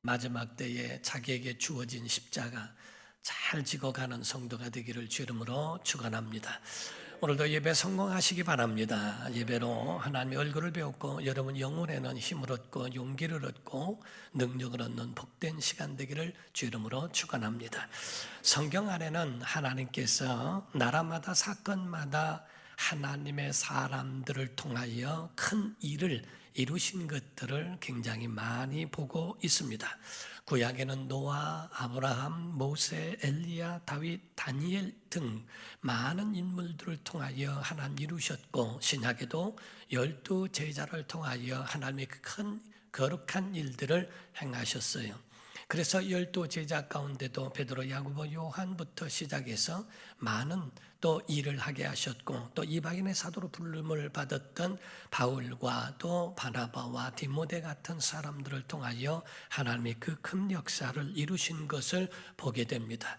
마지막 때에 자기에게 주어진 십자가 잘 지고가는 성도가 되기를 주 이름으로 축원합니다. 오늘도 예배 성공하시기 바랍니다. 예배로 하나님의 얼굴을 배웠고 여러분 영혼에는 힘을 얻고 용기를 얻고 능력을 얻는 복된 시간 되기를 주 이름으로 축원합니다. 성경 안에는 하나님께서 나라마다 사건마다 하나님의 사람들을 통하여 큰 일을 이루신 것들을 굉장히 많이 보고 있습니다. 구약에는 노아, 아브라함, 모세, 엘리야, 다윗, 다니엘 등 많은 인물들을 통하여 하나님 이루셨고, 신약에도 12 제자를 통하여 하나님의 큰 거룩한 일들을 행하셨어요. 그래서 12 제자 가운데도 베드로, 야고보, 요한부터 시작해서 많은 또 일을 하게 하셨고, 또 이방인의 사도로 부름을 받았던 바울과 또 바나바와 디모데 같은 사람들을 통하여 하나님의 그 큰 역사를 이루신 것을 보게 됩니다.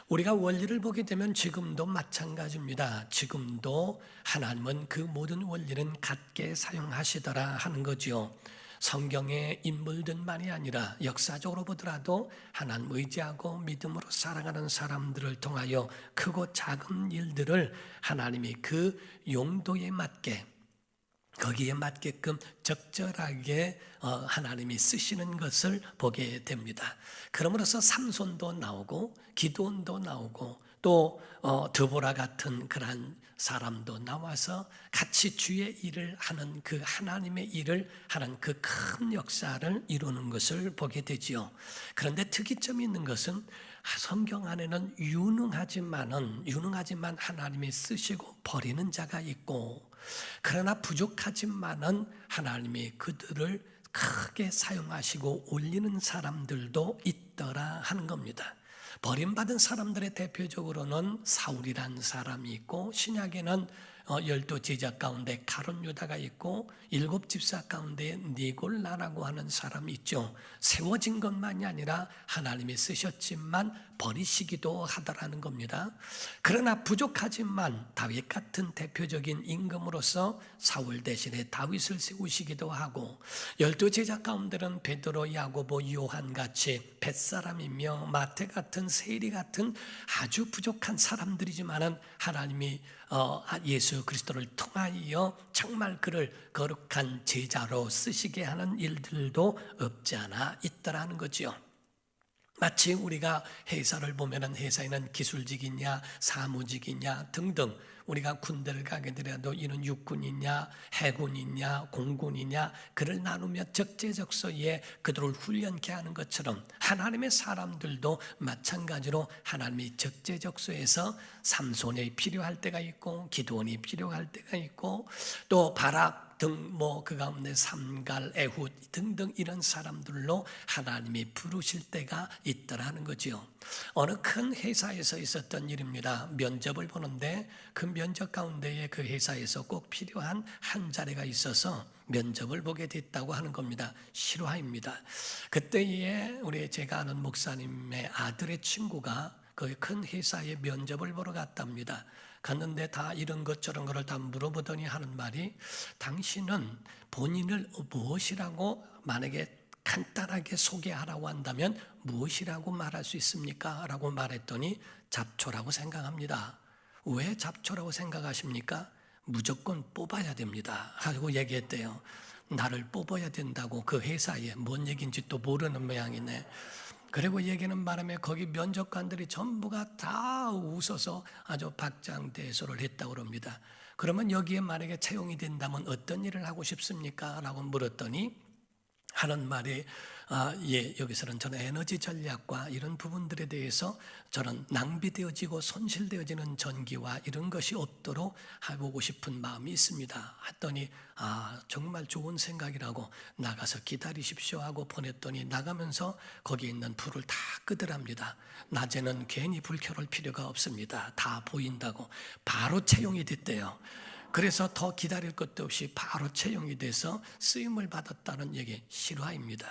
우리가 원리를 보게 되면 지금도 마찬가지입니다. 지금도 하나님은 그 모든 원리는 같게 사용하시더라 하는 거죠. 성경의 인물들만이 아니라 역사적으로 보더라도 하나님 의지하고 믿음으로 살아가는 사람들을 통하여 크고 작은 일들을 하나님이 그 용도에 맞게, 거기에 맞게끔 적절하게 하나님이 쓰시는 것을 보게 됩니다. 그러므로서 삼손도 나오고 기드온도 나오고 또 드보라 같은 그러한 사람도 나와서 같이 주의 일을 하는 그 하나님의 일을 하는 그 큰 역사를 이루는 것을 보게 되지요. 그런데 특이점이 있는 것은 성경 안에는 유능하지만 하나님이 쓰시고 버리는 자가 있고, 그러나 부족하지만은 하나님이 그들을 크게 사용하시고 올리는 사람들도 있더라 하는 겁니다. 버림받은 사람들의 대표적으로는 사울이라는 사람이 있고, 신약에는 12 제자 가운데 가룟 유다가 있고 7 집사 가운데 니골라라고 하는 사람이 있죠. 세워진 것만이 아니라 하나님이 쓰셨지만 버리시기도 하더라는 겁니다. 그러나 부족하지만 다윗 같은 대표적인 임금으로서 사울 대신에 다윗을 세우시기도 하고, 12 제자 가운데는 베드로, 야고보, 요한같이 벳사람이며 마태 같은 세리 같은 아주 부족한 사람들이지만은 하나님이 예수 그리스도를 통하여 정말 그를 거룩한 제자로 쓰시게 하는 일들도 없지 않아 있더라는 거죠. 마치 우리가 회사를 보면은 회사에는 기술직이냐 사무직이냐 등등, 우리가 군대를 가게 되더라도 이는 육군이냐 해군이냐 공군이냐 그를 나누며 적재적소에 그들을 훈련케 하는 것처럼 하나님의 사람들도 마찬가지로 하나님이 적재적소에서 삼손이 필요할 때가 있고 기드온이 필요할 때가 있고 또 바락 등 그 가운데 삼갈, 에훗 등등 이런 사람들로 하나님이 부르실 때가 있더라는 거죠. 어느 큰 회사에서 있었던 일입니다. 면접을 보는데 그 면접 가운데에 그 회사에서 꼭 필요한 한 자리가 있어서 면접을 보게 됐다고 하는 겁니다. 실화입니다. 그때에 제가 아는 목사님의 아들의 친구가 그 큰 회사에 면접을 보러 갔답니다. 갔는데 다 이런 것 저런 거를 다 물어보더니 하는 말이, 당신은 본인을 무엇이라고 만약에 간단하게 소개하라고 한다면 무엇이라고 말할 수 있습니까? 라고 말했더니 잡초라고 생각합니다. 왜 잡초라고 생각하십니까? 무조건 뽑아야 됩니다 하고 얘기했대요. 나를 뽑아야 된다고 그 회사에 뭔 얘기인지 또 모르는 모양이네. 그리고 얘기는 바람에 거기 면접관들이 전부가 다 웃어서 아주 박장대소를 했다고 합니다. 그러면 여기에 만약에 채용이 된다면 어떤 일을 하고 싶습니까? 라고 물었더니 하는 말이 여기서는 저는 에너지 전략과 이런 부분들에 대해서 저는 낭비되어지고 손실되어지는 전기와 이런 것이 없도록 해보고 싶은 마음이 있습니다 했더니 정말 좋은 생각이라고 나가서 기다리십시오 하고 보냈더니 나가면서 거기 있는 불을 다 끄더랍니다. 낮에는 괜히 불 켜놓을 필요가 없습니다. 다 보인다고 바로 채용이 됐대요. 그래서 더 기다릴 것도 없이 바로 채용이 돼서 쓰임을 받았다는 얘기, 실화입니다.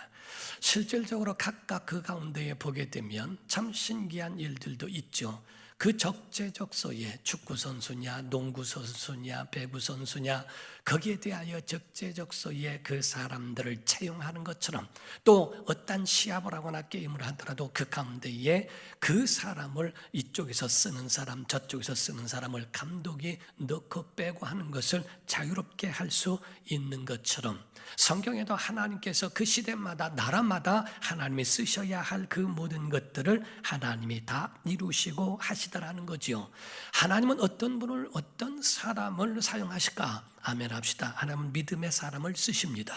실질적으로 각각 그 가운데에 보게 되면 참 신기한 일들도 있죠. 그 적재적소에 축구 선수냐, 농구 선수냐, 배구 선수냐, 거기에 대하여 적재적소에 그 사람들을 채용하는 것처럼, 또 어떤 시합을 하거나 게임을 하더라도 그 가운데에 그 사람을 이쪽에서 쓰는 사람, 저쪽에서 쓰는 사람을 감독이 넣고 빼고 하는 것을 자유롭게 할 수 있는 것처럼, 성경에도 하나님께서 그 시대마다 나라마다 하나님이 쓰셔야 할 그 모든 것들을 하나님이 다 이루시고 하시더라는 거지요. 하나님은 어떤 분을, 어떤 사람을 사용하실까? 아멘 합시다. 하나님은 믿음의 사람을 쓰십니다.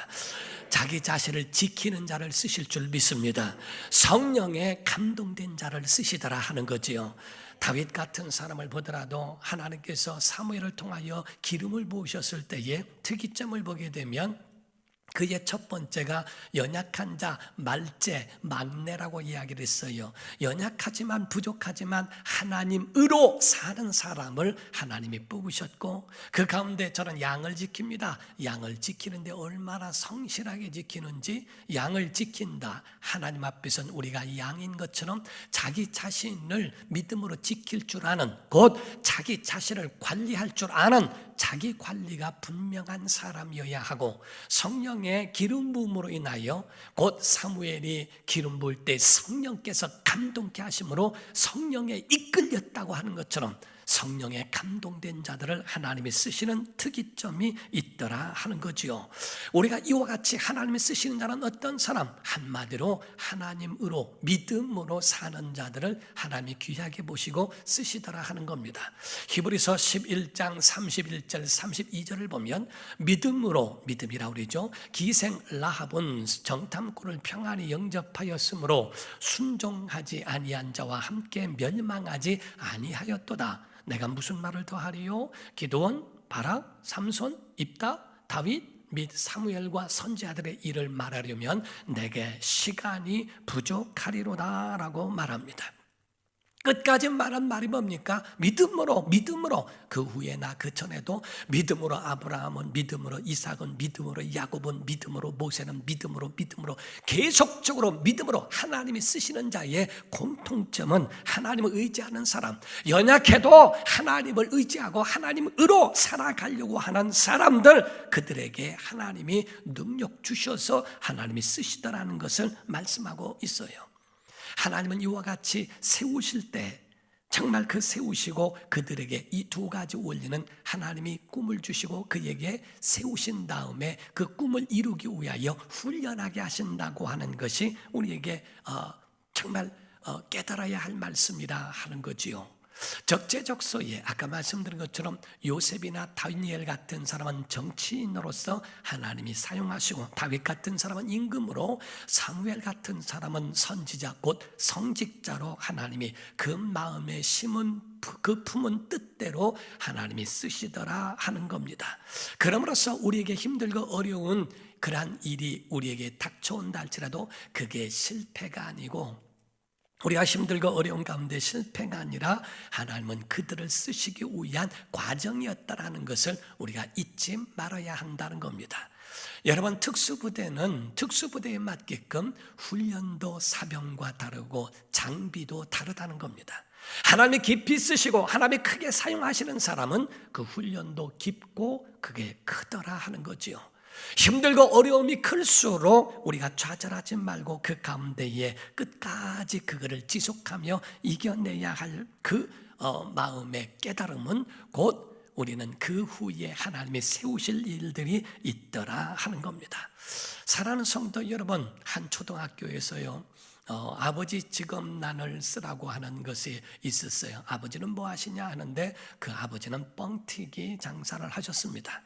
자기 자신을 지키는 자를 쓰실 줄 믿습니다. 성령에 감동된 자를 쓰시더라 하는 거지요. 다윗 같은 사람을 보더라도 하나님께서 사무엘을 통하여 기름을 부으셨을 때에 특이점을 보게 되면 그의 첫 번째가 연약한 자, 말제, 막내라고 이야기를 했어요. 연약하지만 부족하지만 하나님으로 사는 사람을 하나님이 뽑으셨고, 그 가운데 저는 양을 지킵니다. 양을 지키는데 얼마나 성실하게 지키는지, 양을 지킨다. 하나님 앞에서는 우리가 양인 것처럼 자기 자신을 믿음으로 지킬 줄 아는, 곧 자기 자신을 관리할 줄 아는 자기 관리가 분명한 사람이어야 하고, 성령의 기름 부음으로 인하여 곧 사무엘이 기름 부을 때 성령께서 감동케 하심으로 성령에 이끌렸다고 하는 것처럼 성령에 감동된 자들을 하나님이 쓰시는 특이점이 있더라 하는 거지요. 우리가 이와 같이 하나님이 쓰시는 자는 어떤 사람? 한마디로 하나님으로 믿음으로 사는 자들을 하나님이 귀하게 보시고 쓰시더라 하는 겁니다. 히브리서 11장 31절 32절을 보면 믿음으로, 믿음이라고 그러죠. 기생 라합은 정탐꾼을 평안히 영접하였으므로 순종하지 아니한 자와 함께 멸망하지 아니하였도다. 내가 무슨 말을 더하리요? 기드온, 바락, 삼손, 입다, 다윗 및 사무엘과 선지자들의 일을 말하려면 내게 시간이 부족하리로다 라고 말합니다. 끝까지 말한 말이 뭡니까? 믿음으로, 믿음으로. 그 후에나 그 전에도 믿음으로 아브라함은 믿음으로, 이삭은 믿음으로, 야곱은 믿음으로, 모세는 믿음으로, 믿음으로, 계속적으로 믿음으로. 하나님이 쓰시는 자의 공통점은 하나님을 의지하는 사람, 연약해도 하나님을 의지하고 하나님으로 살아가려고 하는 사람들, 그들에게 하나님이 능력 주셔서 하나님이 쓰시더라는 것을 말씀하고 있어요. 하나님은 이와 같이 세우실 때 정말 그 세우시고 그들에게 이 두 가지 원리는 하나님이 꿈을 주시고 그에게 세우신 다음에 그 꿈을 이루기 위하여 훈련하게 하신다고 하는 것이 우리에게 정말 깨달아야 할 말씀이라 하는 거지요. 적재적소에 아까 말씀드린 것처럼 요셉이나 다니엘 같은 사람은 정치인으로서 하나님이 사용하시고, 다윗 같은 사람은 임금으로, 사무엘 같은 사람은 선지자 곧 성직자로 하나님이 그 마음에 심은 그 품은 뜻대로 하나님이 쓰시더라 하는 겁니다. 그러므로서 우리에게 힘들고 어려운 그러한 일이 우리에게 닥쳐온다 할지라도 그게 실패가 아니고, 우리가 힘들고 어려운 가운데 실패가 아니라 하나님은 그들을 쓰시기 위한 과정이었다라는 것을 우리가 잊지 말아야 한다는 겁니다. 여러분, 특수부대는 특수부대에 맞게끔 훈련도 사병과 다르고 장비도 다르다는 겁니다. 하나님이 깊이 쓰시고 하나님이 크게 사용하시는 사람은 그 훈련도 깊고 그게 크더라 하는 거지요. 힘들고 어려움이 클수록 우리가 좌절하지 말고 그 가운데에 끝까지 그거를 지속하며 이겨내야 할 그 마음의 깨달음은 곧 우리는 그 후에 하나님이 세우실 일들이 있더라 하는 겁니다. 사랑하는 성도 여러분, 한 초등학교에서요 아버지 직업란을 쓰라고 하는 것이 있었어요. 아버지는 뭐 하시냐 하는데 그 아버지는 뻥튀기 장사를 하셨습니다.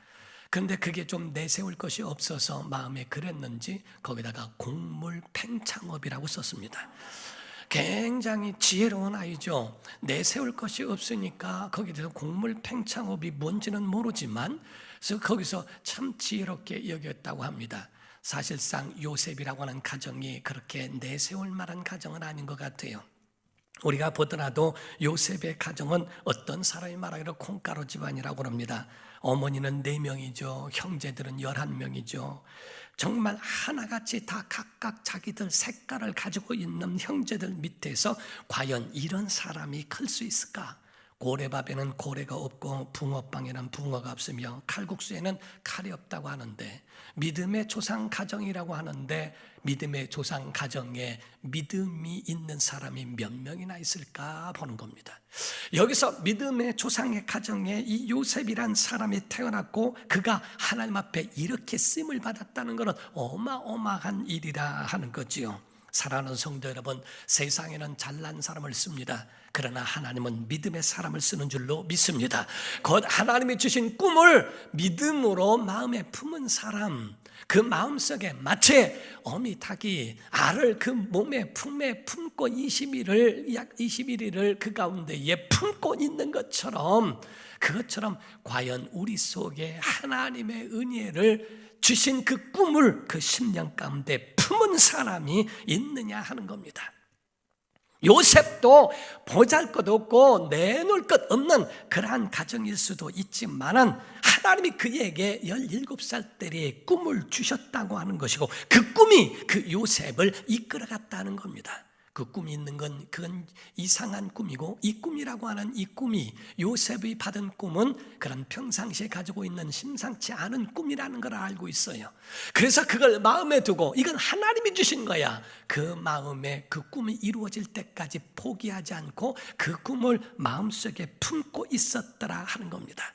그런데 그게 좀 내세울 것이 없어서 마음에 그랬는지 거기다가 곡물 팽창업이라고 썼습니다. 굉장히 지혜로운 아이죠. 내세울 것이 없으니까 거기에 대해서 곡물 팽창업이 뭔지는 모르지만 그래서 거기서 참 지혜롭게 여겼다고 합니다. 사실상 요셉이라고 하는 가정이 그렇게 내세울 만한 가정은 아닌 것 같아요. 우리가 보더라도 요셉의 가정은 어떤 사람이 말하기로 콩가루 집안이라고 합니다. 어머니는 4명이죠. 형제들은 11명이죠. 정말 하나같이 다 각각 자기들 색깔을 가지고 있는 형제들 밑에서 과연 이런 사람이 클 수 있을까? 고래밥에는 고래가 없고 붕어빵에는 붕어가 없으며 칼국수에는 칼이 없다고 하는데, 믿음의 조상 가정이라고 하는데 믿음의 조상 가정에 믿음이 있는 사람이 몇 명이나 있을까 보는 겁니다. 여기서 믿음의 조상의 가정에 이 요셉이란 사람이 태어났고 그가 하나님 앞에 이렇게 쓰임을 받았다는 것은 어마어마한 일이라 하는 거지요. 사랑하는 성도 여러분, 세상에는 잘난 사람을 씁니다. 그러나 하나님은 믿음의 사람을 쓰는 줄로 믿습니다. 곧 하나님이 주신 꿈을 믿음으로 마음에 품은 사람, 그 마음속에 마치 어미 닭이 알을 그 몸에 품에 품고 20일을 약 21일을 그 가운데에 품고 있는 것처럼, 그것처럼 과연 우리 속에 하나님의 은혜를 주신 그 꿈을 그 심령 가운데 품은 사람이 있느냐 하는 겁니다. 요셉도 보잘것 없고 내놓을 것 없는 그러한 가정일 수도 있지만 하나님이 그에게 17살 때에 꿈을 주셨다고 하는 것이고, 그 꿈이 그 요셉을 이끌어갔다는 겁니다. 그 꿈이 있는 건 그건 이상한 꿈이고, 이 꿈이라고 하는 이 꿈이, 요셉이 받은 꿈은 그런 평상시에 가지고 있는 심상치 않은 꿈이라는 걸 알고 있어요. 그래서 그걸 마음에 두고 이건 하나님이 주신 거야, 그 마음에 그 꿈이 이루어질 때까지 포기하지 않고 그 꿈을 마음속에 품고 있었더라 하는 겁니다.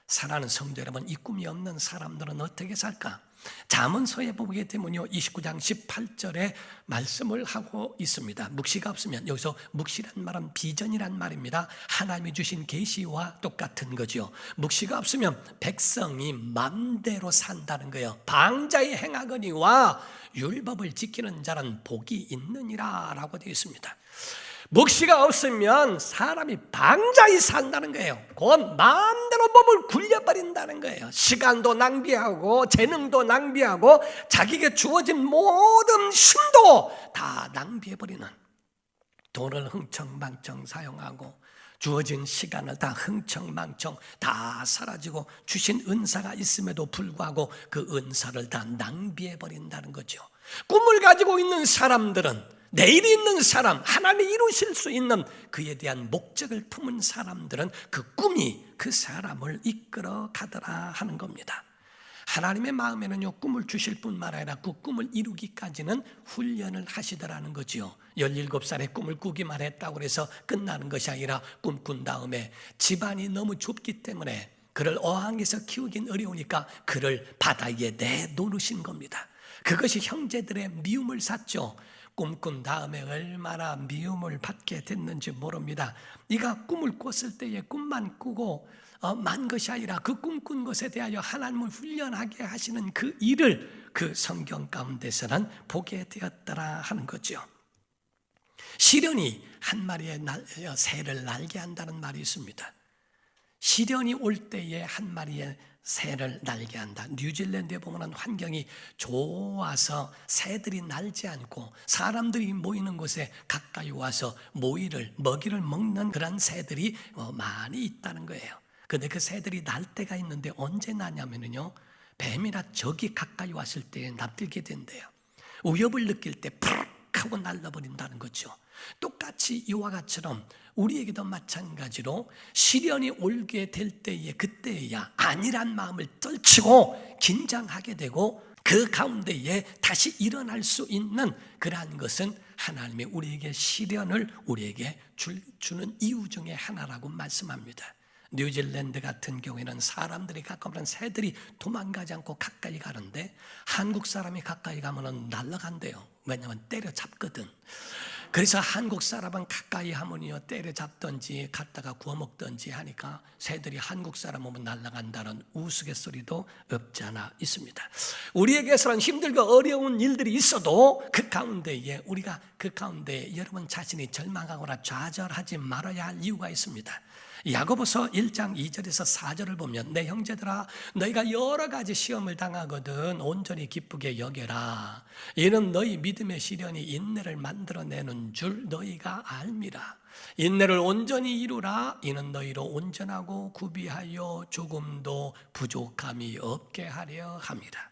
사랑하는 성도 여러분, 이 꿈이 없는 사람들은 어떻게 살까? 잠언서에 보게 되면요, 29장 18절에 말씀을 하고 있습니다. 묵시가 없으면, 여기서 묵시란 말은 비전이란 말입니다. 하나님이 주신 계시와 똑같은 거죠. 묵시가 없으면 백성이 맘대로 산다는 거예요. 방자히 행하거니와 율법을 지키는 자는 복이 있느니라 라고 되어 있습니다. 묵시가 없으면 사람이 방자히 산다는 거예요. 곧 마음대로 몸을 굴려버린다는 거예요. 시간도 낭비하고 재능도 낭비하고 자기에게 주어진 모든 힘도 다 낭비해버리는, 돈을 흥청망청 사용하고 주어진 시간을 다 흥청망청 다 사라지고, 주신 은사가 있음에도 불구하고 그 은사를 다 낭비해버린다는 거죠. 꿈을 가지고 있는 사람들은, 내일이 있는 사람, 하나님이 이루실 수 있는 그에 대한 목적을 품은 사람들은 그 꿈이 그 사람을 이끌어 가더라 하는 겁니다. 하나님의 마음에는요, 꿈을 주실 뿐만 아니라 그 꿈을 이루기까지는 훈련을 하시더라는 거지요. 17살에 꿈을 꾸기만 했다고 해서 끝나는 것이 아니라, 꿈꾼 다음에 집안이 너무 좁기 때문에 그를 어항에서 키우긴 어려우니까 그를 바다에 내놓으신 겁니다. 그것이 형제들의 미움을 샀죠. 꿈꾼 다음에 얼마나 미움을 받게 됐는지 모릅니다. 네가 꿈을 꿨을 때에 꿈만 꾸고 만 것이 아니라 그 꿈꾼 것에 대하여 하나님을 훈련하게 하시는 그 일을 그 성경 가운데서는 보게 되었더라 하는 거죠. 시련이 한 마리의 새를 날게 한다는 말이 있습니다. 시련이 올 때에 한 마리의 새를 날게 한다. 뉴질랜드에 보면 환경이 좋아서 새들이 날지 않고 사람들이 모이는 곳에 가까이 와서 먹이를 먹는 그런 새들이 많이 있다는 거예요. 그런데 그 새들이 날 때가 있는데 언제 나냐면요, 뱀이나 적이 가까이 왔을 때 납들게 된대요. 위협을 느낄 때 푸르륵 하고 날라버린다는 거죠. 똑같이 이와 같처럼 우리에게도 마찬가지로 시련이 올게 될 때에, 그때야 안일한 마음을 떨치고 긴장하게 되고 그 가운데에 다시 일어날 수 있는 그러한 것은 하나님이 우리에게 시련을 우리에게 주는 이유 중에 하나라고 말씀합니다. 뉴질랜드 같은 경우에는 사람들이 가까우면 새들이 도망가지 않고 가까이 가는데, 한국 사람이 가까이 가면 날아간대요. 왜냐하면 때려잡거든. 그래서 한국 사람은 가까이 하면요, 때려잡든지 갖다가 구워 먹든지 하니까 새들이 한국 사람 오면 날아간다는 우스갯소리도 없지 않아 있습니다. 우리에게서는 힘들고 어려운 일들이 있어도 그 가운데에 우리가 그 가운데에 여러분 자신이 절망하거나 좌절하지 말아야 할 이유가 있습니다. 야고보서 1장 2절에서 4절을 보면, 내 형제들아, 너희가 여러 가지 시험을 당하거든 온전히 기쁘게 여겨라. 이는 너희 믿음의 시련이 인내를 만들어내는 줄 너희가 알미라. 인내를 온전히 이루라. 이는 너희로 온전하고 구비하여 조금도 부족함이 없게 하려 함이라.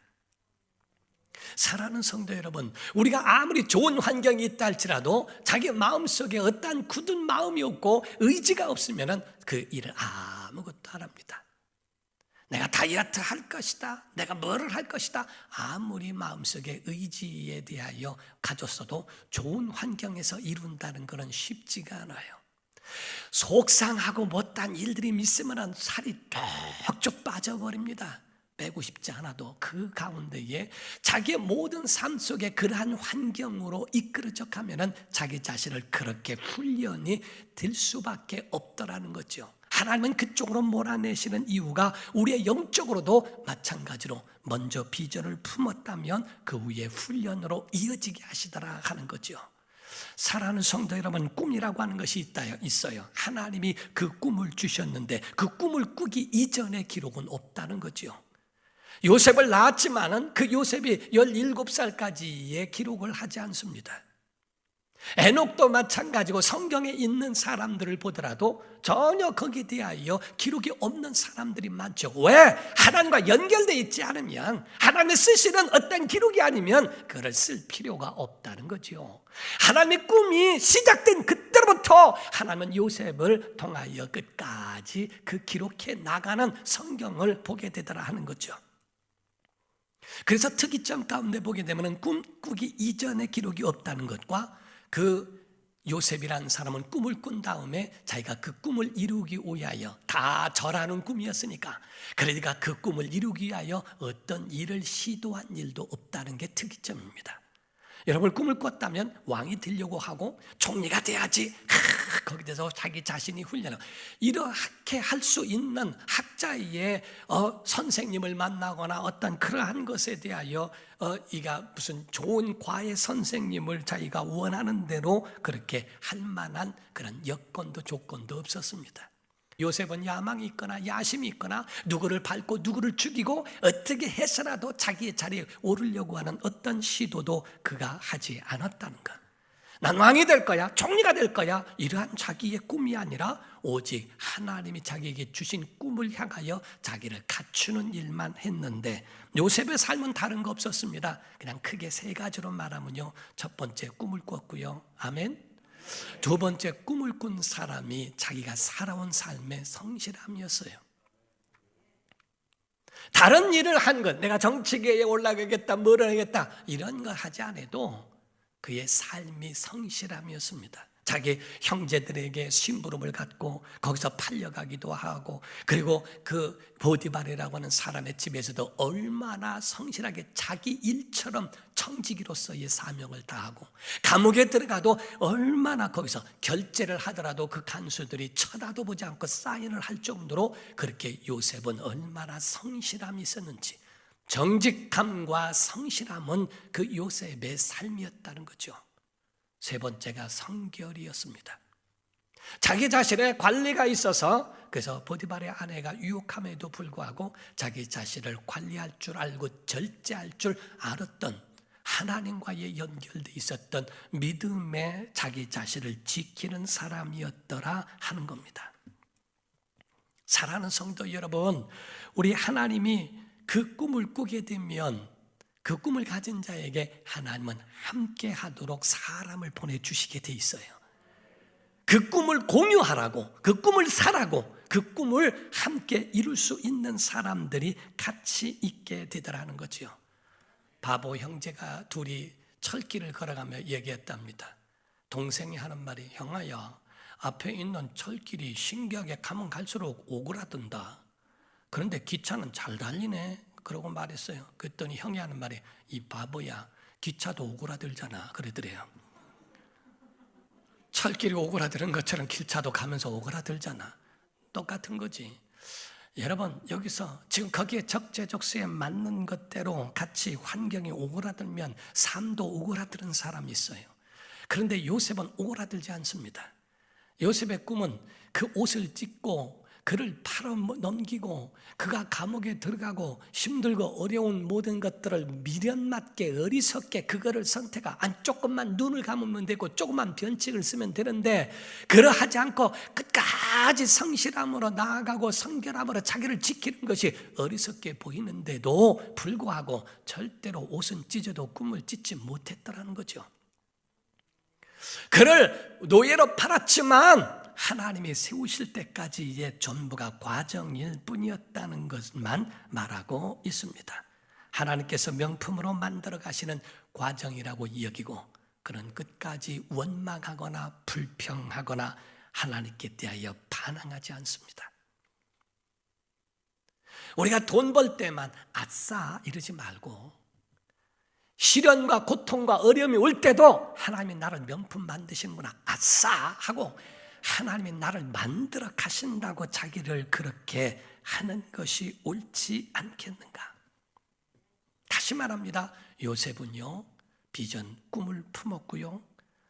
사랑하는 성도 여러분, 우리가 아무리 좋은 환경이 있다 할지라도 자기 마음속에 어떠한 굳은 마음이 없고 의지가 없으면 그 일을 아무것도 안 합니다. 내가 다이어트 할 것이다, 내가 뭐를 할 것이다, 아무리 마음속에 의지에 대하여 가졌어도 좋은 환경에서 이룬다는 것은 쉽지가 않아요. 속상하고 못한 일들이 있으면 살이 뚝뚝 빠져버립니다. 빼고 싶지 않아도 그 가운데에 자기의 모든 삶 속에 그러한 환경으로 이끌어져 가면은 자기 자신을 그렇게 훈련이 될 수밖에 없더라는 거죠. 하나님은 그쪽으로 몰아내시는 이유가 우리의 영적으로도 마찬가지로 먼저 비전을 품었다면 그 후에 훈련으로 이어지게 하시더라 하는 거죠. 사랑하는 성도 여러분, 꿈이라고 하는 것이 있어요. 하나님이 그 꿈을 주셨는데 그 꿈을 꾸기 이전의 기록은 없다는 거죠. 요셉을 낳았지만은 그 요셉이 17살까지의 기록을 하지 않습니다. 에녹도 마찬가지고 성경에 있는 사람들을 보더라도 전혀 거기에 대하여 기록이 없는 사람들이 많죠. 왜? 하나님과 연결되어 있지 않으면, 하나님의 쓰시는 어떤 기록이 아니면 그걸 쓸 필요가 없다는 거죠. 하나님의 꿈이 시작된 그때부터 하나님은 요셉을 통하여 끝까지 그 기록해 나가는 성경을 보게 되더라 하는 거죠. 그래서 특이점 가운데 보게 되면 꿈 꾸기 이전의 기록이 없다는 것과 그 요셉이라는 사람은 꿈을 꾼 다음에 자기가 그 꿈을 이루기 위하여, 다 절하는 꿈이었으니까, 그러니까 그 꿈을 이루기 위하여 어떤 일을 시도한 일도 없다는 게 특이점입니다. 여러분, 꿈을 꿨다면 왕이 되려고 하고 총리가 돼야지, 거기에서 자기 자신이 훈련하고 이렇게 할 수 있는 학자의 선생님을 만나거나 어떤 그러한 것에 대하여 이가 무슨 좋은 과외 선생님을 자기가 원하는 대로 그렇게 할 만한 그런 여건도 조건도 없었습니다. 요셉은 야망이 있거나 야심이 있거나 누구를 밟고 누구를 죽이고 어떻게 해서라도 자기의 자리에 오르려고 하는 어떤 시도도 그가 하지 않았다는 것. 난 왕이 될 거야, 총리가 될 거야, 이러한 자기의 꿈이 아니라 오직 하나님이 자기에게 주신 꿈을 향하여 자기를 갖추는 일만 했는데, 요셉의 삶은 다른 거 없었습니다. 그냥 크게 세 가지로 말하면요, 첫 번째 꿈을 꿨고요, 아멘. 두 번째, 꿈을 꾼 사람이 자기가 살아온 삶의 성실함이었어요. 다른 일을 한 것, 내가 정치계에 올라가겠다, 뭘 하겠다, 이런 거 하지 않아도 그의 삶이 성실함이었습니다. 자기 형제들에게 심부름을 갖고 거기서 팔려가기도 하고, 그리고 그 보디발이라고 하는 사람의 집에서도 얼마나 성실하게 자기 일처럼 청지기로서의 사명을 다하고, 감옥에 들어가도 얼마나 거기서 결제를 하더라도 그 간수들이 쳐다도 보지 않고 사인을 할 정도로 그렇게 요셉은 얼마나 성실함이 있었는지, 정직함과 성실함은 그 요셉의 삶이었다는 거죠. 세 번째가 성결이었습니다. 자기 자신의 관리가 있어서, 그래서 보디발의 아내가 유혹함에도 불구하고 자기 자신을 관리할 줄 알고 절제할 줄 알았던, 하나님과의 연결되어 있었던 믿음의 자기 자신을 지키는 사람이었더라 하는 겁니다. 사랑하는 성도 여러분, 우리 하나님이 그 꿈을 꾸게 되면 그 꿈을 가진 자에게 하나님은 함께 하도록 사람을 보내주시게 돼 있어요. 그 꿈을 공유하라고, 그 꿈을 사라고, 그 꿈을 함께 이룰 수 있는 사람들이 같이 있게 되더라는 거죠. 바보 형제가 둘이 철길을 걸어가며 얘기했답니다. 동생이 하는 말이, 형아야, 앞에 있는 철길이 신기하게 가면 갈수록 오그라든다. 그런데 기차는 잘 달리네. 그러고 말했어요. 그랬더니 형이 하는 말이, 이 바보야, 기차도 오그라들잖아. 그러더래요. 철길이 오그라드는 것처럼 기차도 가면서 오그라들잖아. 똑같은 거지. 여러분, 여기서 지금 거기에 적재적소에 맞는 것대로 같이 환경이 오그라들면 삶도 오그라드는 사람이 있어요. 그런데 요셉은 오그라들지 않습니다. 요셉의 꿈은 그 옷을 찢고 그를 팔아 넘기고 그가 감옥에 들어가고 힘들고 어려운 모든 것들을 미련맞게 어리석게 그거를 선택한 조금만 눈을 감으면 되고 조금만 변칙을 쓰면 되는데 그러하지 않고 끝까지 성실함으로 나아가고 성결함으로 자기를 지키는 것이 어리석게 보이는데도 불구하고 절대로 옷은 찢어도 꿈을 찢지 못했더라는 거죠. 그를 노예로 팔았지만 하나님이 세우실 때까지의 전부가 과정일 뿐이었다는 것만 말하고 있습니다. 하나님께서 명품으로 만들어 가시는 과정이라고 여기고 그는 끝까지 원망하거나 불평하거나 하나님께 대하여 반항하지 않습니다. 우리가 돈 벌 때만 아싸 이러지 말고 시련과 고통과 어려움이 올 때도 하나님이 나를 명품 만드시는구나 아싸 하고 하나님이 나를 만들어 가신다고 자기를 그렇게 하는 것이 옳지 않겠는가? 다시 말합니다. 요셉은요 비전 꿈을 품었고요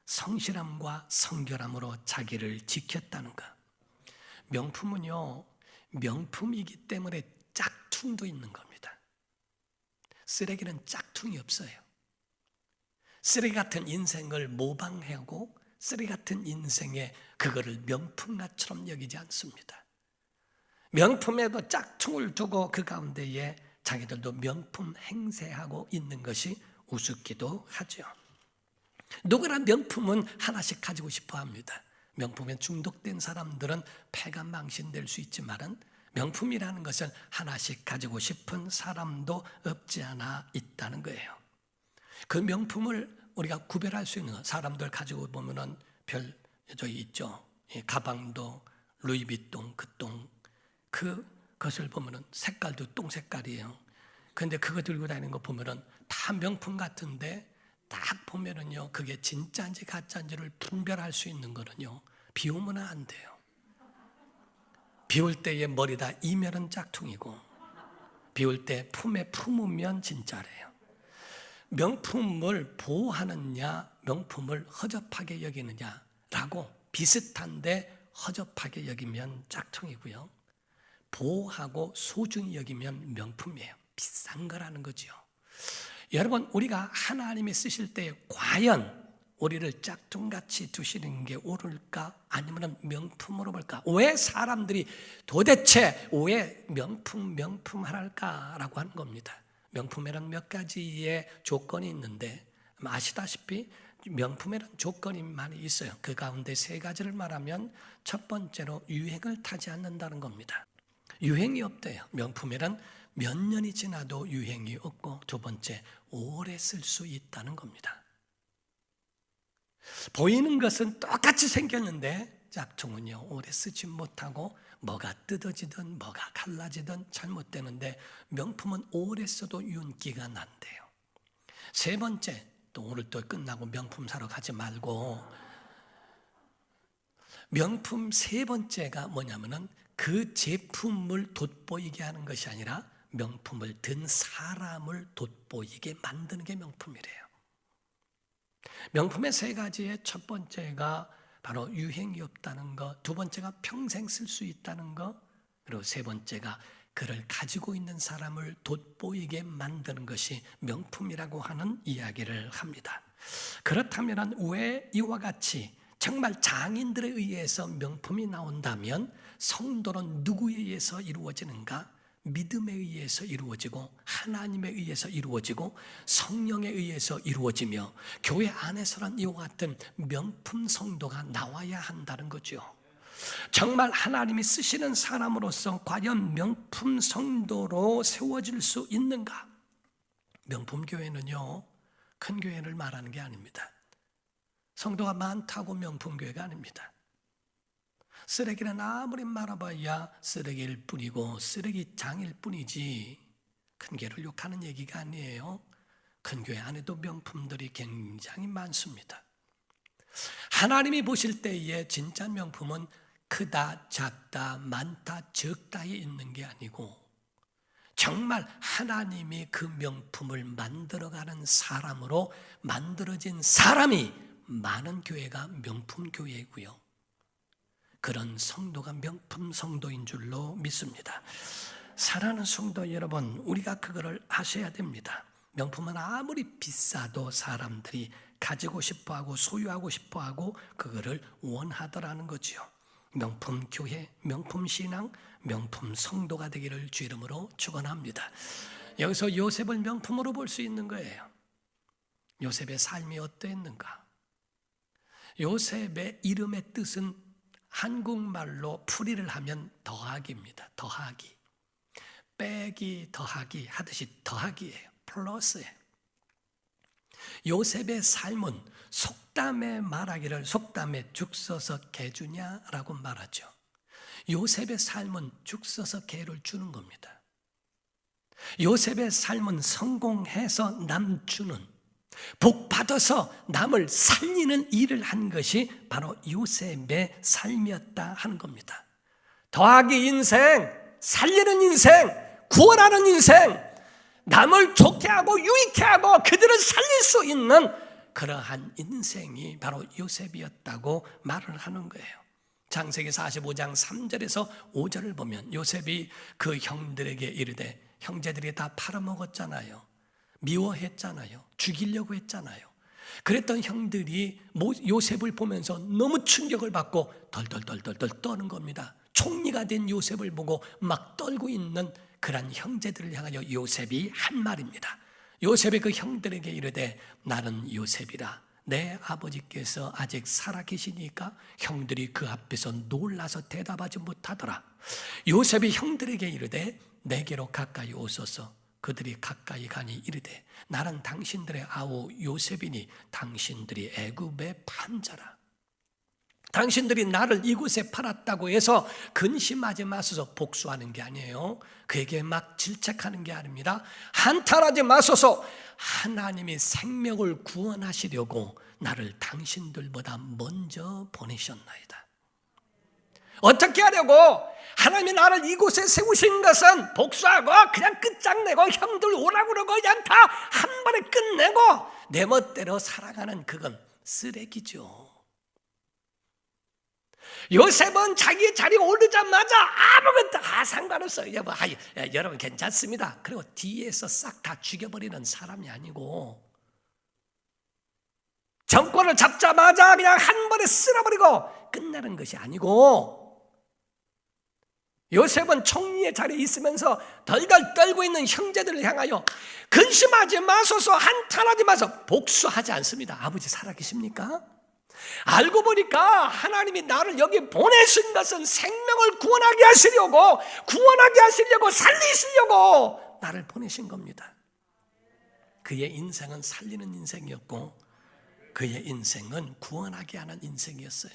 성실함과 성결함으로 자기를 지켰다는 것. 명품은요 명품이기 때문에 짝퉁도 있는 겁니다. 쓰레기는 짝퉁이 없어요. 쓰레기 같은 인생을 모방하고 쓰레기 같은 인생에 그거를 명품같처럼 여기지 않습니다. 명품에도 짝퉁을 두고 그 가운데에 자기들도 명품 행세하고 있는 것이 우습기도 하죠. 누구나 명품은 하나씩 가지고 싶어 합니다. 명품에 중독된 사람들은 패가 망신될 수 있지만 명품이라는 것은 하나씩 가지고 싶은 사람도 없지 않아 있다는 거예요. 그 명품을 우리가 구별할 수 있는 것, 사람들 가지고 보면은 저기 있죠. 가방도 루이비통 그것을 보면은 색깔도 똥 색깔이에요. 그런데 그거 들고 다니는 거 보면은 다 명품 같은데 딱 보면은요 그게 진짜인지 가짜인지를 분별할 수 있는 거는요 비 오면 안 돼요. 비 올 때의 머리 다 이면은 짝퉁이고 비 올 때 품에 품으면 진짜래요. 명품을 보호하느냐 명품을 허접하게 여기느냐라고 비슷한데 허접하게 여기면 짝퉁이고요 보호하고 소중히 여기면 명품이에요. 비싼 거라는 거죠. 여러분 우리가 하나님이 쓰실 때 과연 우리를 짝퉁같이 두시는 게 옳을까? 아니면 명품으로 볼까? 왜 사람들이 도대체 왜 명품 할까라고 하는 겁니다. 명품에는 몇 가지의 조건이 있는데 아시다시피 명품에는 조건이 많이 있어요. 그 가운데 세 가지를 말하면 첫 번째로 유행을 타지 않는다는 겁니다. 유행이 없대요. 명품에는 몇 년이 지나도 유행이 없고 두 번째 오래 쓸 수 있다는 겁니다. 보이는 것은 똑같이 생겼는데 짝퉁은요 오래 쓰지 못하고 뭐가 뜯어지든 뭐가 갈라지든 잘못되는데 명품은 오래 써도 윤기가 난대요. 세 번째, 또 오늘 또 끝나고 명품 사러 가지 말고 명품 세 번째가 뭐냐면은 그 제품을 돋보이게 하는 것이 아니라 명품을 든 사람을 돋보이게 만드는 게 명품이래요. 명품의 세 가지의 첫 번째가 바로 유행이 없다는 것, 두 번째가 평생 쓸 수 있다는 것, 그리고 세 번째가 그를 가지고 있는 사람을 돋보이게 만드는 것이 명품이라고 하는 이야기를 합니다. 그렇다면 왜 이와 같이 정말 장인들에 의해서 명품이 나온다면 성도는 누구에 의해서 이루어지는가? 믿음에 의해서 이루어지고 하나님에 의해서 이루어지고 성령에 의해서 이루어지며 교회 안에서는 이와 같은 명품 성도가 나와야 한다는 거죠. 정말 하나님이 쓰시는 사람으로서 과연 명품 성도로 세워질 수 있는가? 명품 교회는요 큰 교회를 말하는 게 아닙니다. 성도가 많다고 명품 교회가 아닙니다. 쓰레기는 아무리 말아봐야 쓰레기일 뿐이고 쓰레기장일 뿐이지 큰 교회를 욕하는 얘기가 아니에요. 큰 교회 안에도 명품들이 굉장히 많습니다. 하나님이 보실 때에 진짜 명품은 크다 작다 많다 적다에 있는 게 아니고 정말 하나님이 그 명품을 만들어가는 사람으로 만들어진 사람이 많은 교회가 명품 교회이고요. 그런 성도가 명품 성도인 줄로 믿습니다. 사랑하는 성도 여러분, 우리가 그거를 아셔야 됩니다. 명품은 아무리 비싸도 사람들이 가지고 싶어하고 소유하고 싶어하고 그거를 원하더라는 거지요. 명품 교회, 명품 신앙, 명품 성도가 되기를 주 이름으로 축원합니다. 여기서 요셉을 명품으로 볼 수 있는 거예요. 요셉의 삶이 어떠했는가? 요셉의 이름의 뜻은 한국말로 풀이를 하면 더하기입니다. 더하기. 빼기, 더하기 하듯이 더하기예요. 플러스예요. 요셉의 삶은 속담에 말하기를 속담에 죽 써서 개 주냐라고 말하죠. 요셉의 삶은 죽 써서 개를 주는 겁니다. 요셉의 삶은 성공해서 남 주는, 복 받아서 남을 살리는 일을 한 것이 바로 요셉의 삶이었다 하는 겁니다. 더하기 인생, 살리는 인생, 구원하는 인생, 남을 좋게 하고 유익해 하고 그들을 살릴 수 있는 그러한 인생이 바로 요셉이었다고 말을 하는 거예요. 창세기 45장 3절에서 5절을 보면 요셉이 그 형들에게 이르되, 형제들이 다 팔아먹었잖아요. 미워했잖아요. 죽이려고 했잖아요. 그랬던 형들이 요셉을 보면서 너무 충격을 받고 덜덜덜덜 떠는 겁니다. 총리가 된 요셉을 보고 막 떨고 있는 그런 형제들을 향하여 요셉이 한 말입니다. 요셉이 그 형들에게 이르되, 나는 요셉이라. 내 아버지께서 아직 살아계시니까 형들이 그 앞에서 놀라서 대답하지 못하더라. 요셉이 형들에게 이르되, 내게로 가까이 오소서. 그들이 가까이 가니 이르되, 나는 당신들의 아우 요셉이니 당신들이 애굽의 판자라. 당신들이 나를 이곳에 팔았다고 해서 근심하지 마소서. 복수하는 게 아니에요. 그에게 막 질책하는 게 아닙니다. 한탄하지 마소서. 하나님이 생명을 구원하시려고 나를 당신들보다 먼저 보내셨나이다. 어떻게 하려고? 하나님이 나를 이곳에 세우신 것은 복수하고 그냥 끝장내고 형들 오라고 그러고 그냥 다 한 번에 끝내고 내 멋대로 살아가는 그건 쓰레기죠. 요셉은 자기 자리에 오르자마자 아무것도 상관없어요. 여러분 괜찮습니다. 그리고 뒤에서 싹 다 죽여버리는 사람이 아니고, 정권을 잡자마자 그냥 한 번에 쓸어버리고 끝내는 것이 아니고, 요셉은 총리의 자리에 있으면서 덜덜 떨고 있는 형제들을 향하여 근심하지 마소서, 한탄하지 마소서. 복수하지 않습니다. 아버지 살아계십니까? 알고 보니까 하나님이 나를 여기 보내신 것은 생명을 구원하게 하시려고, 구원하게 하시려고, 살리시려고 나를 보내신 겁니다. 그의 인생은 살리는 인생이었고 그의 인생은 구원하게 하는 인생이었어요.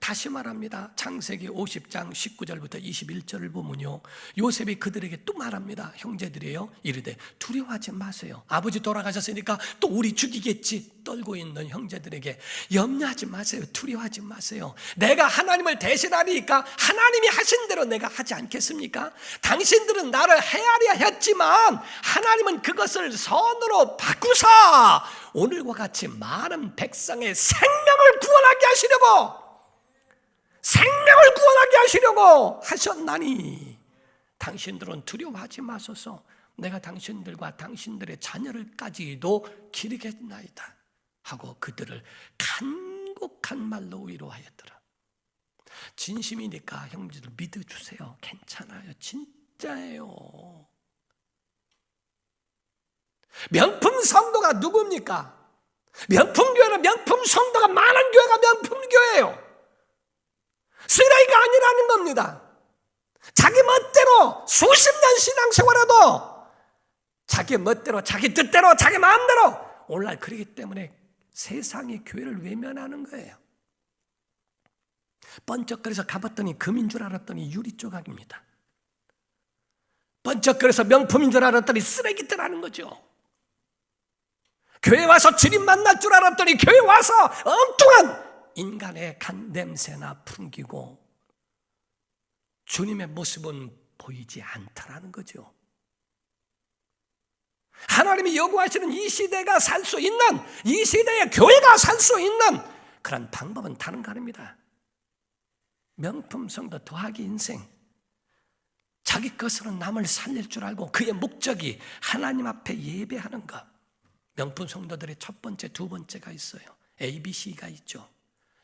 다시 말합니다. 창세기 50장 19절부터 21절을 보면요, 요셉이 그들에게 또 말합니다. 형제들이에요. 이르되 두려워하지 마세요. 아버지 돌아가셨으니까 또 우리 죽이겠지. 떨고 있는 형제들에게 염려하지 마세요. 두려워하지 마세요. 내가 하나님을 대신하니까 하나님이 하신 대로 내가 하지 않겠습니까? 당신들은 나를 헤아려 했지만 하나님은 그것을 선으로 바꾸사 오늘과 같이 많은 백성의 생명을 구원하게 하시려고, 생명을 구원하게 하시려고 하셨나니 당신들은 두려워하지 마소서. 내가 당신들과 당신들의 자녀를까지도 기르겠나이다 하고 그들을 간곡한 말로 위로하였더라. 진심이니까 형제들 믿어주세요. 괜찮아요. 진짜예요. 명품 성도가 누굽니까? 명품 교회는 명품 성도가 많은 교회가 명품 교회예요. 쓰레기가 아니라는 겁니다. 자기 멋대로 수십 년 신앙생활해도 자기 멋대로, 자기 뜻대로, 자기 마음대로 오늘날 그러기 때문에 세상이 교회를 외면하는 거예요. 번쩍거려서 가봤더니 금인 줄 알았더니 유리 조각입니다. 번쩍거려서 명품인 줄 알았더니 쓰레기들하는 거죠. 교회 와서 주님 만날 줄 알았더니 교회 와서 엉뚱한 인간의 간 냄새나 풍기고 주님의 모습은 보이지 않다라는 거죠. 하나님이 요구하시는 이 시대가 살 수 있는, 이 시대의 교회가 살 수 있는 그런 방법은 다른 거 아닙니다. 명품 성도 더하기 인생. 자기 것으로 남을 살릴 줄 알고 그의 목적이 하나님 앞에 예배하는 것. 명품 성도들의 첫 번째, 두 번째가 있어요. ABC가 있죠.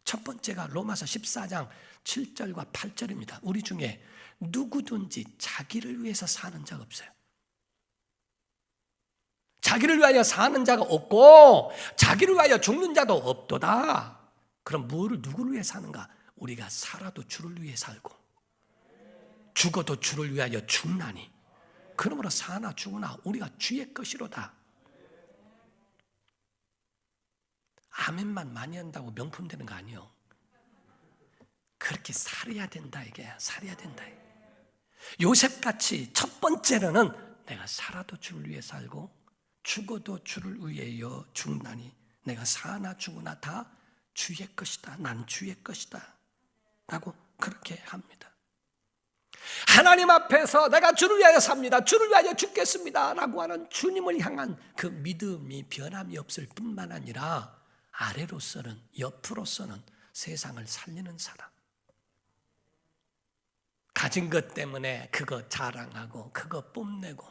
첫 번째가 로마서 14장 7절과 8절입니다. 우리 중에 누구든지 자기를 위해서 사는 자가 없어요. 자기를 위하여 사는 자가 없고 자기를 위하여 죽는 자도 없도다. 그럼 누구를 위해 사는가? 우리가 살아도 주를 위해 살고 죽어도 주를 위하여 죽나니 그러므로 사나 죽으나 우리가 주의 것이로다. 아멘만 많이 한다고 명품 되는 거 아니에요. 그렇게 살아야 된다. 이게 살아야 된다. 요셉같이 첫 번째로는 내가 살아도 주를 위해 살고 죽어도 주를 위하여 죽나니 내가 사나 죽으나 다 주의 것이다. 난 주의 것이다 라고 그렇게 합니다. 하나님 앞에서 내가 주를 위하여 삽니다. 주를 위하여 죽겠습니다 라고 하는 주님을 향한 그 믿음이 변함이 없을 뿐만 아니라 아래로서는, 옆으로서는 세상을 살리는 사람. 가진 것 때문에 그거 자랑하고 그거 뽐내고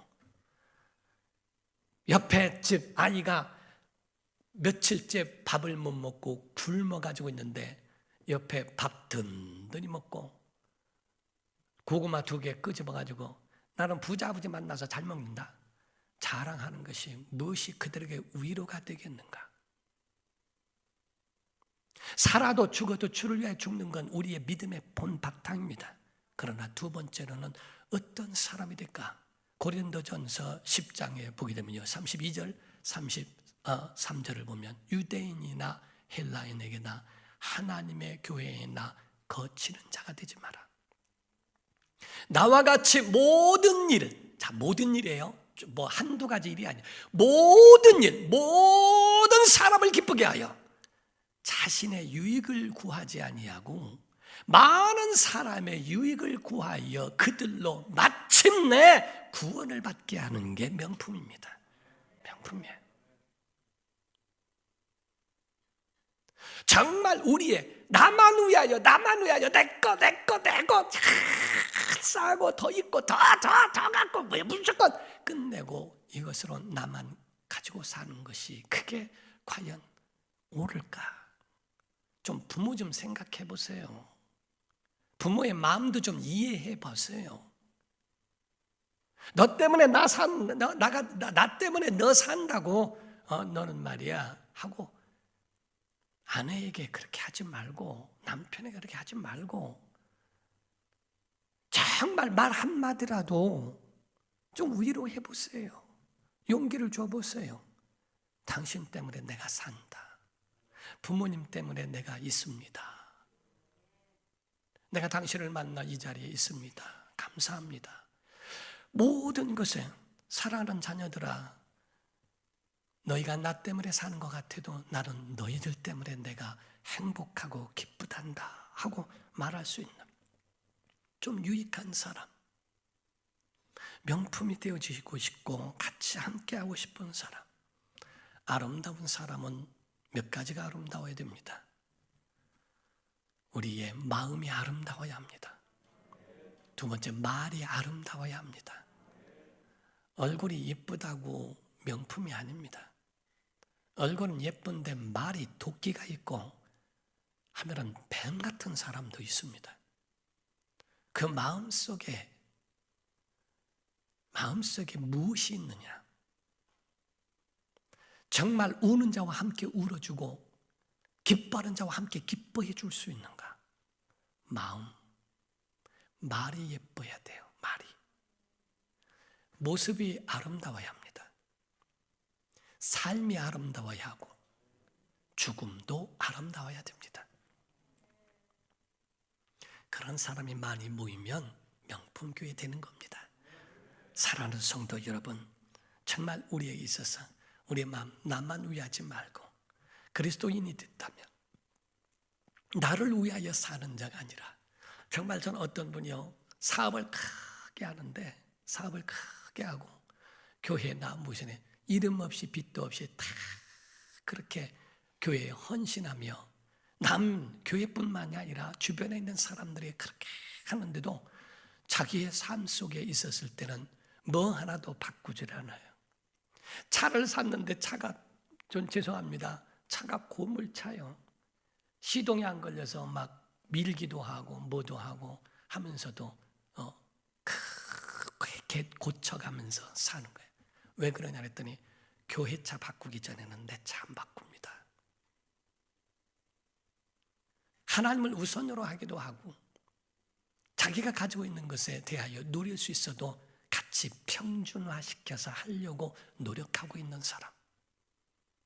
옆에 집 아이가 며칠째 밥을 못 먹고 굶어가지고 있는데 옆에 밥 든든히 먹고 고구마 2개 끄집어가지고 나는 부자 아버지 만나서 잘 먹는다 자랑하는 것이 무엇이 그들에게 위로가 되겠는가? 살아도 죽어도 주를 위해 죽는 건 우리의 믿음의 본 바탕입니다. 그러나 두 번째로는 어떤 사람이 될까? 고린도전서 10장에 보게 되면요 32절 33절을 보면 유대인이나 헬라인에게나 하나님의 교회에나 거치는 자가 되지 마라. 나와 같이 모든 일을, 자 모든 일이에요. 뭐 한두 가지 일이 아니에요. 모든 일, 모든 사람을 기쁘게 하여 자신의 유익을 구하지 아니하고 많은 사람의 유익을 구하여 그들로 마침내 구원을 받게 하는 게 명품입니다. 명품이에요. 정말 우리의 나만 위하여 내거 싸고 더 있고 더 갖고 왜 무조건 끝내고 이것으로 나만 가지고 사는 것이 그게 과연 옳을까? 좀 부모 좀 생각해 보세요. 부모의 마음도 좀 이해해 보세요. 너 때문에 나 때문에 너 산다고 너는 말이야 하고 아내에게 그렇게 하지 말고 남편에게 그렇게 하지 말고 정말 말 한마디라도 좀 위로해 보세요. 용기를 줘 보세요. 당신 때문에 내가 산다. 부모님 때문에 내가 있습니다. 내가 당신을 만나 이 자리에 있습니다. 감사합니다. 모든 것에 사랑하는 자녀들아, 너희가 나 때문에 사는 것 같아도 나는 너희들 때문에 내가 행복하고 기쁘단다 하고 말할 수 있는 좀 유익한 사람, 명품이 되어지고 싶고 같이 함께하고 싶은 사람. 아름다운 사람은 몇 가지가 아름다워야 됩니다. 우리의 마음이 아름다워야 합니다. 두 번째, 말이 아름다워야 합니다. 얼굴이 예쁘다고 명품이 아닙니다. 얼굴은 예쁜데 말이 도끼가 있고 하면은 뱀 같은 사람도 있습니다. 그 마음속에 무엇이 있느냐? 정말 우는 자와 함께 울어주고 기뻐하는 자와 함께 기뻐해 줄 수 있는가? 말이 예뻐야 돼요. 말이. 모습이 아름다워야 합니다. 삶이 아름다워야 하고 죽음도 아름다워야 됩니다. 그런 사람이 많이 모이면 명품교회 되는 겁니다. 사랑하는 성도 여러분, 정말 우리에게 있어서 우리의 마음 나만 위하지 말고 그리스도인이 됐다면 나를 위하여 사는 자가 아니라, 정말 저는 어떤 분이요 사업을 크게 하는데 사업을 크게 하고 교회나 무슨 이름 없이 빚도 없이 다 그렇게 교회에 헌신하며 남 교회뿐만이 아니라 주변에 있는 사람들이 그렇게 하는데도 자기의 삶 속에 있었을 때는 뭐 하나도 바꾸질 않아요. 차를 샀는데 차가, 전 죄송합니다, 차가 고물차요. 시동이 안 걸려서 막 밀기도 하고 뭐도 하고 하면서도 그렇게 고쳐가면서 사는 거예요. 왜 그러냐 했더니 교회차 바꾸기 전에는 내 차 안 바꿉니다. 하나님을 우선으로 하기도 하고 자기가 가지고 있는 것에 대하여 누릴 수 있어도 같이 평준화시켜서 하려고 노력하고 있는 사람,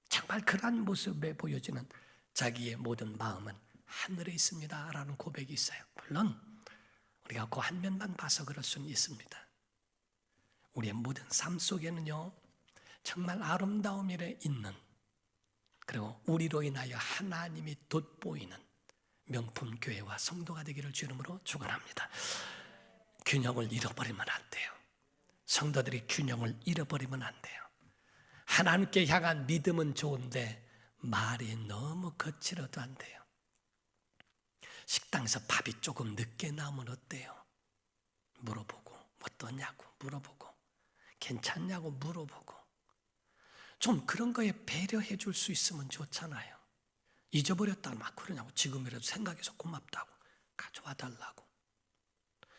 정말 그러한 모습에 보여지는 자기의 모든 마음은 하늘에 있습니다 라는 고백이 있어요. 물론 우리가 그 한 면만 봐서 그럴 수는 있습니다. 우리의 모든 삶 속에는요, 정말 아름다움이 있는, 그리고 우리로 인하여 하나님이 돋보이는 명품 교회와 성도가 되기를 주 이름으로 축원합니다. 균형을 잃어버리면 안 돼요. 성도들이 균형을 잃어버리면 안 돼요. 하나님께 향한 믿음은 좋은데 말이 너무 거칠어도 안 돼요. 식당에서 밥이 조금 늦게 나오면 어때요? 물어보고, 어떠냐고 물어보고, 괜찮냐고 물어보고, 좀 그런 거에 배려해 줄 수 있으면 좋잖아요. 잊어버렸다 막 그러냐고, 지금이라도 생각해서 고맙다고 가져와 달라고.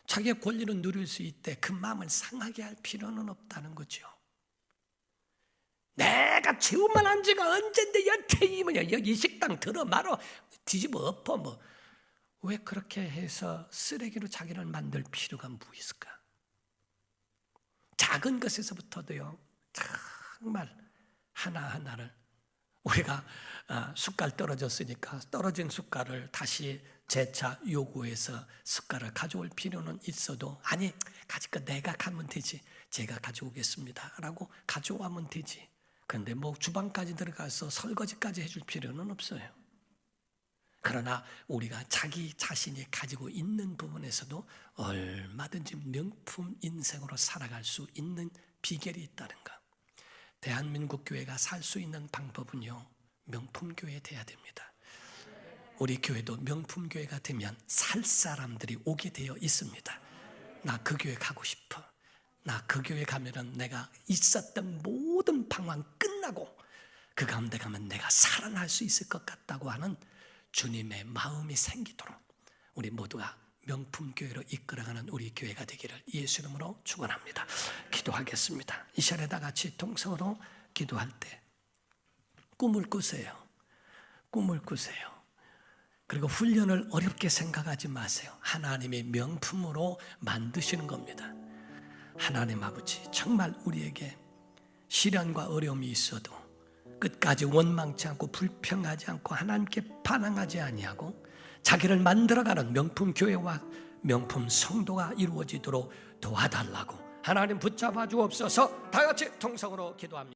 자기의 권리는 누릴 수 있대 그 마음을 상하게 할 필요는 없다는 거죠. 내가 재우만 한 지가 언젠데 여태이면 여기 식당 들어 말어 뒤집어 엎어 뭐. 왜 그렇게 해서 쓰레기로 자기를 만들 필요가 뭐 있을까? 작은 것에서부터도요, 정말 하나하나를 우리가 숟갈 떨어졌으니까 떨어진 숟갈을 다시 재차 요구해서 숟갈을 가져올 필요는 있어도, 아니 가질 거 내가 가면 되지, 제가 가져오겠습니다 라고 가져오면 되지. 그런데 뭐 주방까지 들어가서 설거지까지 해줄 필요는 없어요. 그러나 우리가 자기 자신이 가지고 있는 부분에서도 얼마든지 명품 인생으로 살아갈 수 있는 비결이 있다는 것. 대한민국 교회가 살 수 있는 방법은요, 명품 교회 돼야 됩니다. 우리 교회도 명품 교회가 되면 살 사람들이 오게 되어 있습니다. 나 그 교회 가고 싶어. 나 그 교회 가면은 내가 있었던 모든 방황 끝나고 그 가운데 가면 내가 살아날 수 있을 것 같다고 하는 주님의 마음이 생기도록 우리 모두가 명품 교회로 이끌어가는 우리 교회가 되기를 예수 이름으로 축원합니다. 기도하겠습니다. 이 시간에 다 같이 통성으로 기도할 때 꿈을 꾸세요. 꿈을 꾸세요. 그리고 훈련을 어렵게 생각하지 마세요. 하나님의 명품으로 만드시는 겁니다. 하나님 아버지, 정말 우리에게 시련과 어려움이 있어도 끝까지 원망치 않고 불평하지 않고 하나님께 반항하지 아니하고 자기를 만들어가는 명품 교회와 명품 성도가 이루어지도록 도와달라고 하나님 붙잡아 주옵소서. 다 같이 통성으로 기도합니다.